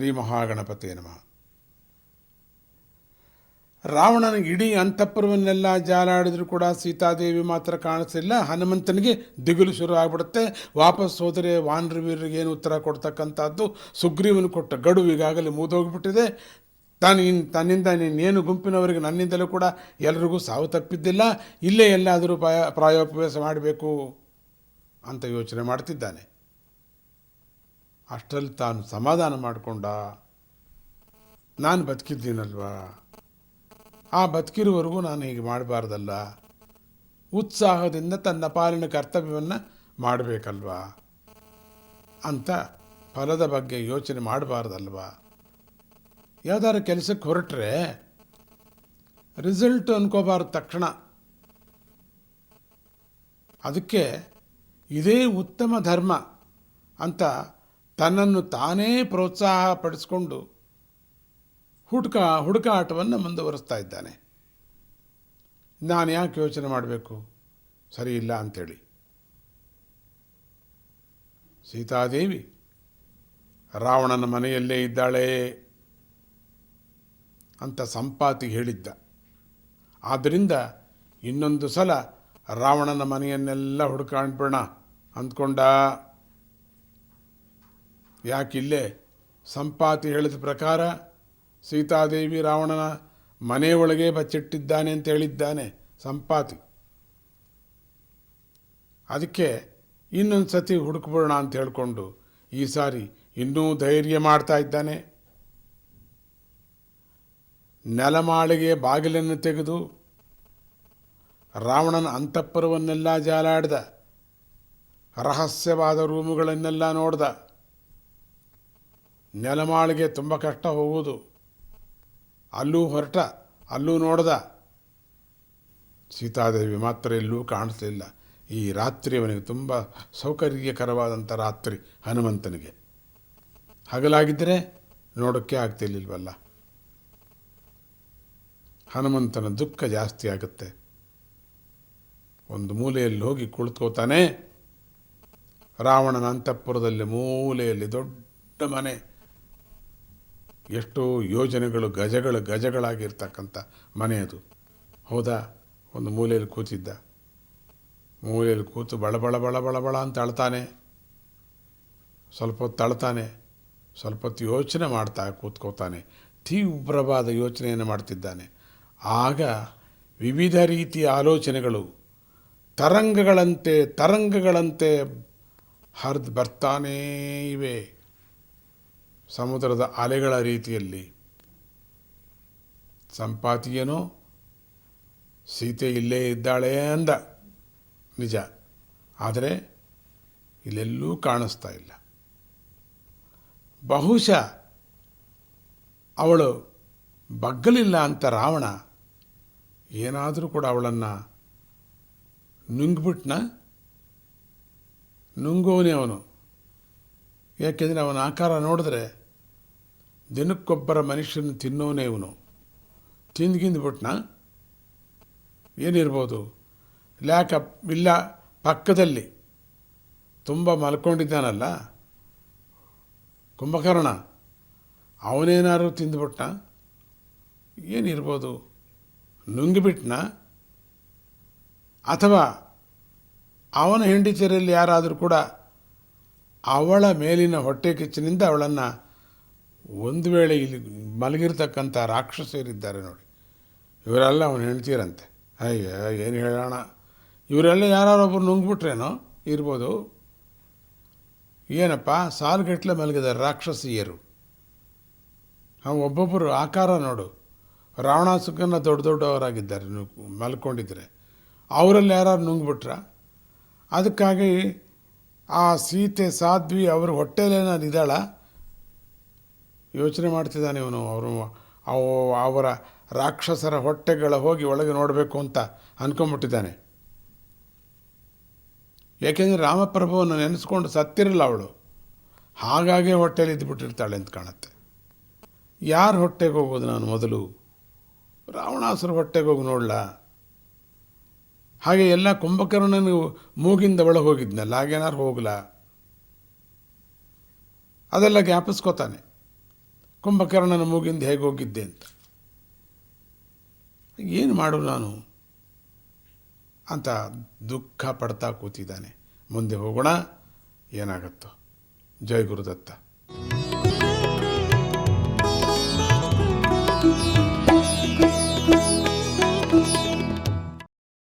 ಶ್ರೀ ಮಹಾಗಣಪತಿ ನಮಃ. ರಾವಣನಿಗೆ ಇಡೀ ಅಂತಃಪುರವನ್ನೆಲ್ಲ ಜಾಲಾಡಿದ್ರು ಕೂಡ ಸೀತಾದೇವಿ ಮಾತ್ರ ಕಾಣಿಸ್ತಿಲ್ಲ. ಹನುಮಂತನಿಗೆ ದಿಗಿಲು ಶುರು ಆಗ್ಬಿಡುತ್ತೆ. ವಾಪಸ್ ಹೋದರೆ ವಾನರ ವೀರರಿಗೆ ಏನು ಉತ್ತರ ಕೊಡ್ತಕ್ಕಂಥದ್ದು. ಸುಗ್ರೀವನು ಕೊಟ್ಟ ಗಡುವು ಈಗಾಗಲೇ ಮುಗಿದೋಗ್ಬಿಟ್ಟಿದೆ. ತನ್ನಿಂದ ನೀನೇನು ಗುಂಪಿನವರಿಗೆ ನನ್ನಿಂದಲೂ ಕೂಡ ಎಲ್ರಿಗೂ ಸಾವು ತಪ್ಪಿದ್ದಿಲ್ಲ, ಇಲ್ಲೇ ಎಲ್ಲಾದರೂ ಪ್ರಾಯೋಪವೇಶ ಮಾಡಬೇಕು ಅಂತ ಯೋಚನೆ ಮಾಡ್ತಿದ್ದಾನೆ. ಅಷ್ಟರಲ್ಲಿ ತಾನು ಸಮಾಧಾನ ಮಾಡಿಕೊಂಡ, ನಾನು ಬದುಕಿದ್ದೀನಲ್ವಾ, ಆ ಬದುಕಿರುವವರೆಗೂ ನಾನು ಹೀಗೆ ಮಾಡಬಾರ್ದಲ್ಲ, ಉತ್ಸಾಹದಿಂದ ತನ್ನ ಪಾಲಿನ ಕರ್ತವ್ಯವನ್ನು ಮಾಡಬೇಕಲ್ವಾ ಅಂತ ಫಲದ ಬಗ್ಗೆ ಯೋಚನೆ ಮಾಡಬಾರ್ದಲ್ವಾ. ಯಾವುದಾದ್ರು ಕೆಲಸಕ್ಕೆ ಹೊರಟ್ರೆ ರಿಸಲ್ಟ್ ಅನ್ಕೋಬಾರ್ದು ತಕ್ಷಣ. ಅದಕ್ಕೆ ಇದೇ ಉತ್ತಮ ಧರ್ಮ ಅಂತ ತನ್ನನ್ನು ತಾನೇ ಪ್ರೋತ್ಸಾಹ ಪಡಿಸ್ಕೊಂಡು ಹುಡುಕಾಟವನ್ನು ಮುಂದುವರಿಸ್ತಾ ಇದ್ದಾನೆ. ನಾನು ಯಾಕೆ ಯೋಚನೆ ಮಾಡಬೇಕು, ಸರಿ ಇಲ್ಲ ಅಂಥೇಳಿ. ಸೀತಾದೇವಿ ರಾವಣನ ಮನೆಯಲ್ಲೇ ಇದ್ದಾಳೆ ಅಂತ ಸಂಪಾತಿಗೆ ಹೇಳಿದ್ದ. ಆದ್ದರಿಂದ ಇನ್ನೊಂದು ಸಲ ರಾವಣನ ಮನೆಯನ್ನೆಲ್ಲ ಹುಡುಕಾಡ್ಬೇಡ ಅಂದ್ಕೊಂಡ. ಯಾಕಿಲ್ಲೇ ಸಂಪಾತಿ ಹೇಳಿದ ಪ್ರಕಾರ ಸೀತಾದೇವಿ ರಾವಣನ ಮನೆಯೊಳಗೆ ಬಚ್ಚಿಟ್ಟಿದ್ದಾನೆ ಅಂತ ಹೇಳಿದ್ದಾನೆ ಸಂಪಾತಿ. ಅದಕ್ಕೆ ಇನ್ನೊಂದು ಸತಿ ಹುಡುಕ್ಬಿಡೋಣ ಅಂತ ಹೇಳಿಕೊಂಡು ಈ ಸಾರಿ ಇನ್ನೂ ಧೈರ್ಯ ಮಾಡ್ತಾ ಇದ್ದಾನೆ. ನೆಲಮಾಳಿಗೆ ಬಾಗಿಲನ್ನು ತೆಗೆದು ರಾವಣನ ಅಂತಃಪುರವನ್ನೆಲ್ಲ ಜಾಲಾಡ್ದ. ರಹಸ್ಯವಾದ ರೂಮುಗಳನ್ನೆಲ್ಲ ನೋಡ್ದ. ನೆಲಮಾಳಿಗೆ ತುಂಬ ಕಷ್ಟ ಹೋಗುವುದು. ಅಲ್ಲೂ ಹೊರಟ, ಅಲ್ಲೂ ನೋಡ್ದ. ಸೀತಾದೇವಿ ಮಾತ್ರ ಎಲ್ಲೂ ಕಾಣಿಸಲಿಲ್ಲ. ಈ ರಾತ್ರಿ ಅವನಿಗೆ ತುಂಬ ಸೌಕರ್ಯಕರವಾದಂಥ ರಾತ್ರಿ ಹನುಮಂತನಿಗೆ. ಹಗಲಾಗಿದ್ದರೆ ನೋಡೋಕ್ಕೆ ಆಗ್ತಿರ್ಲಿಲ್ವಲ್ಲ. ಹನುಮಂತನ ದುಃಖ ಜಾಸ್ತಿ ಆಗುತ್ತೆ. ಒಂದು ಮೂಲೆಯಲ್ಲಿ ಹೋಗಿ ಕುಳಿತುಕೋತಾನೆ. ರಾವಣನ ಅಂತಃಪುರದಲ್ಲಿ ಮೂಲೆಯಲ್ಲಿ ದೊಡ್ಡ ಮನೆ, ಎಷ್ಟೋ ಯೋಜನೆಗಳು ಗಜಗಳಾಗಿರ್ತಕ್ಕಂಥ ಮನೆ ಅದು. ಹೌದಾ, ಒಂದು ಮೂಲೆಯಲ್ಲಿ ಕೂತಿದ್ದ. ಮೂಲೆಯಲ್ಲಿ ಕೂತು ಬಳಬಳ ಅಂತ ಅಳ್ತಾನೆ. ಸ್ವಲ್ಪ ಹೊತ್ತು ಅಳ್ತಾನೆ, ಸ್ವಲ್ಪ ಹೊತ್ತು ಯೋಚನೆ ಮಾಡ್ತಾ ಕೂತ್ಕೋತಾನೆ. ತೀವ್ರವಾದ ಯೋಚನೆಯನ್ನು ಮಾಡ್ತಿದ್ದಾನೆ. ಆಗ ವಿವಿಧ ರೀತಿಯ ಆಲೋಚನೆಗಳು ತರಂಗಗಳಂತೆ ಹರಿದು ಬರ್ತಾನೇ ಇವೆ, ಸಮುದ್ರದ ಅಲೆಗಳ ರೀತಿಯಲ್ಲಿ. ಸಂಪಾತಿಯೇನೋ ಸೀತೆ ಇಲ್ಲೇ ಇದ್ದಾಳೆ ಅಂದ, ನಿಜ. ಆದರೆ ಇಲ್ಲೆಲ್ಲೂ ಕಾಣಿಸ್ತಾ ಇಲ್ಲ. ಬಹುಶಃ ಅವಳು ಬಗ್ಗಲಿಲ್ಲ ಅಂತ ರಾವಣ ಏನಾದರೂ ಕೂಡ ಅವಳನ್ನು ನುಂಗೋನೇ ಅವನು. ಯಾಕೆಂದರೆ ಅವನ ಆಕಾರ ನೋಡಿದ್ರೆ ದಿನಕ್ಕೊಬ್ಬರ ಮನುಷ್ಯನ ತಿನ್ನೋನೇ ಇವನು. ತಿಂದ್ಗಿಂದ್ಬಿಟ್ನ ಏನಿರ್ಬೋದು, ಇಲ್ಲ ಪಕ್ಕದಲ್ಲಿ ತುಂಬ ಮಲ್ಕೊಂಡಿದ್ದಾನಲ್ಲ ಕುಂಭಕರ್ಣ, ಅವನೇನಾದ್ರು ತಿಂದುಬಿಟ್ನ, ಏನಿರ್ಬೋದು, ನುಂಗಿಬಿಟ್ನ, ಅಥವಾ ಅವನ ಹೆಂಡತಿಯರಲ್ಲಿ ಯಾರಾದರೂ ಕೂಡ ಅವಳ ಮೇಲಿನ ಹೊಟ್ಟೆ ಕಿಚ್ಚಿನಿಂದ ಅವಳನ್ನು, ಒಂದು ವೇಳೆ ಇಲ್ಲಿ ಮಲಗಿರ್ತಕ್ಕಂಥ ರಾಕ್ಷಸರಿದ್ದಾರೆ ನೋಡಿ, ಇವರೆಲ್ಲ ಅವನ ಹೆಂಡತಿಯರಂತೆ. ಅಯ್ಯ, ಏನು ಹೇಳೋಣ, ಇವರೆಲ್ಲ ಯಾರೊಬ್ಬರು ನುಂಗ್ಬಿಟ್ರೇನೋ ಇರ್ಬೋದು. ಏನಪ್ಪ, ಸಾಲುಗಟ್ಟಲೆ ಮಲಗಿದ್ದಾರೆ ರಾಕ್ಷಸಿಯರು. ಒಬ್ಬೊಬ್ಬರು ಆಕಾರ ನೋಡು, ರಾವಣಾಸುರನ ದೊಡ್ಡವರಾಗಿದ್ದಾರೆ ಮಲ್ಕೊಂಡಿದ್ರೆ. ಅವರಲ್ಲಿ ಯಾರು ನುಂಗ್ಬಿಟ್ರ? ಅದಕ್ಕಾಗಿ ಆ ಸೀತೆ ಸಾಧ್ವಿ ಅವ್ರ ಹೊಟ್ಟೆಲೇನಾದ್ರು ಇದ್ದಾಳ? ಯೋಚನೆ ಮಾಡ್ತಿದ್ದಾನೆ ಇವನು. ಅವರ ರಾಕ್ಷಸರ ಹೊಟ್ಟೆಗಳ ಹೋಗಿ ಒಳಗೆ ನೋಡಬೇಕು ಅಂತ ಅಂದ್ಕೊಂಬಿಟ್ಟಿದ್ದಾನೆ. ಏಕೆಂದರೆ ರಾಮಪ್ರಭುವನ್ನು ನೆನೆಸ್ಕೊಂಡು ಸತ್ತಿರಲ್ಲ ಅವಳು, ಹಾಗಾಗಿ ಹೊಟ್ಟೆಯಲ್ಲಿ ಇದ್ದುಬಿಟ್ಟಿರ್ತಾಳೆ ಅಂತ ಕಾಣುತ್ತೆ. ಯಾರ ಹೊಟ್ಟೆಗೆ ಹೋಗೋದು ನಾನು ಮೊದಲು? ರಾವಣಾಸುರ ಹೊಟ್ಟೆಗೆ ಹೋಗಿ ನೋಡಲ? ಹಾಗೆ ಎಲ್ಲ ಕುಂಭಕರ್ಣನಿಗೆ ಮೂಗಿಂದ ಒಳಗೆ ಹೋಗಿದ್ನಲ್ಲ, ಹಾಗೇನಾರು ಹೋಗಲ? ಅದೆಲ್ಲ ಜ್ಞಾಪಿಸ್ಕೋತಾನೆ. ಕುಂಭಕರ್ಣನ ಮೂಗಿಂದ ಹೇಗೆ ಹೋಗಿದ್ದೆ ಅಂತ. ಏನು ಮಾಡು ನಾನು ಅಂತ ದುಃಖ ಪಡ್ತಾ ಕೂತಿದ್ದಾನೆ. ಮುಂದೆ ಹೋಗೋಣ, ಏನಾಗುತ್ತೋ. ಜೈ ಗುರುದತ್ತ.